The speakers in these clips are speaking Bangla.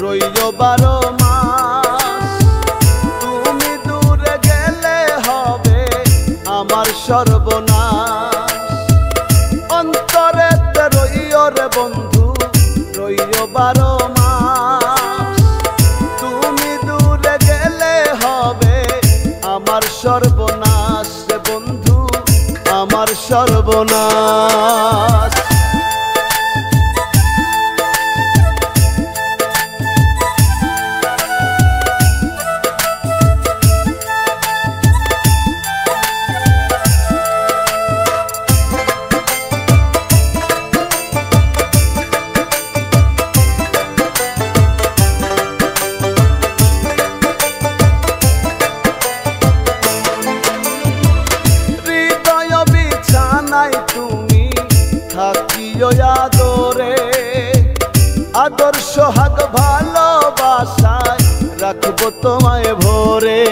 রইল 12 মাস। তুমি দূরে গেলে হবে আমার সর্বনাশ। অন্তরেতে রইও রে বন্ধু, রইল 12 মাস। তুমি দূরে গেলে হবে আমার সর্বনাশ রে বন্ধু, আমার সর্বনাশ। থাকিও আদরে, আদর সোহাগ ভালোবাসায় রাখবো তোমায় ভরে।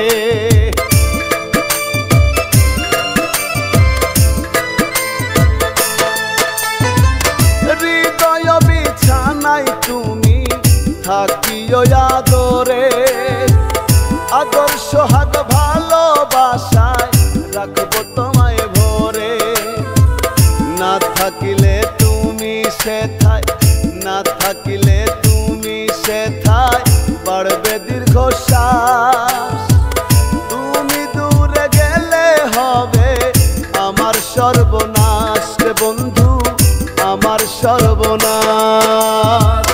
হৃদয় বিছানায় তুমি থাকিও আদরে, আদর সোহাগ ভালোবাসায় রাখবো তোমায় ভরে। না থাকিলে তুমি সেথায়, না থাকিলে তুমি সেথায় বাড়বে দীর্ঘশ্বাস। তুমি দূরে গেলে হবে আমার সর্বনাশ রে বন্ধু, আমার সর্বনাশ।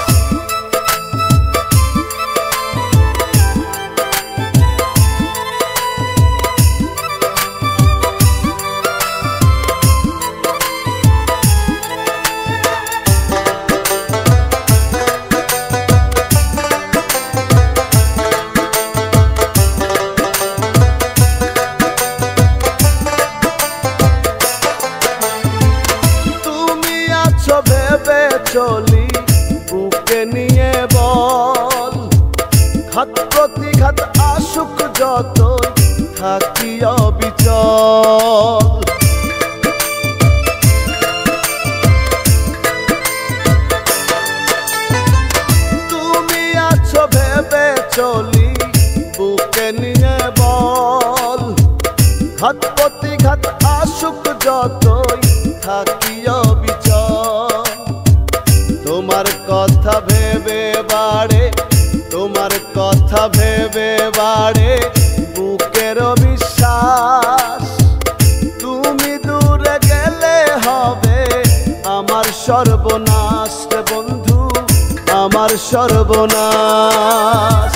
ভেবে চলি বুকে নিয়ে বল, ঘাত প্রতিঘাত আসুক যতই থাকি অবিচল। তুমি আছো ভেবে চলি বুকে নিয়ে বল, ঘাত প্রতিঘাত আসুক যতই থাকি অবিচল। তোমার কথা ভেবে বাড়ে, তোমার কথা ভেবে বাড়ে বুকের বিশ্বাস। তুমি দূরে গেলে হবে আমার সর্বনাশ রে বন্ধু, আমার সর্বনাশ।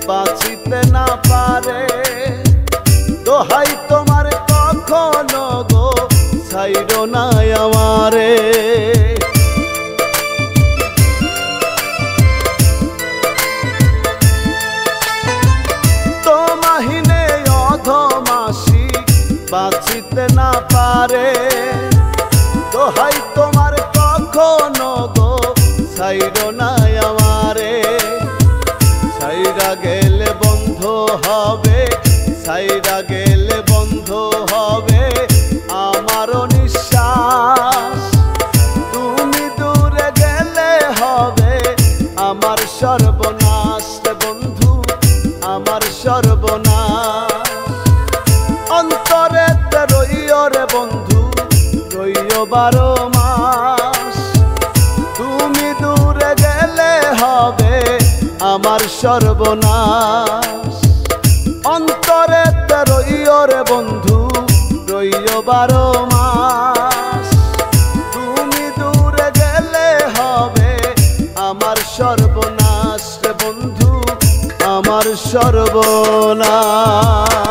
বাঁচিতে না পারে দোহাই তোমার কখনো গো ছাইরো না আমারে। তোমাহিনে অধমাসি বাঁচিতে না পারে দোহাই তোমার কখনো গো ছাইরো না আমারে। সাইরা গেলে বন্ধ হবে, সাইরা গেলে বন্ধ হবে আমারও নিঃশ্বাস। তুমি দূরে গেলে হবে আমার সর্বনাশ রে বন্ধু, আমার সর্বনাশ। অন্তরেতে রইও রে বন্ধু, রইও 12 মাস। তুমি দূরে গেলে হবে আমার সর্বনাশ। অন্তরেতে রইও রে বন্ধু, রইও 12 মাস। তুমি দূরে গেলে হবে আমার সর্বনাশ রে বন্ধু, আমার সর্বনাশ।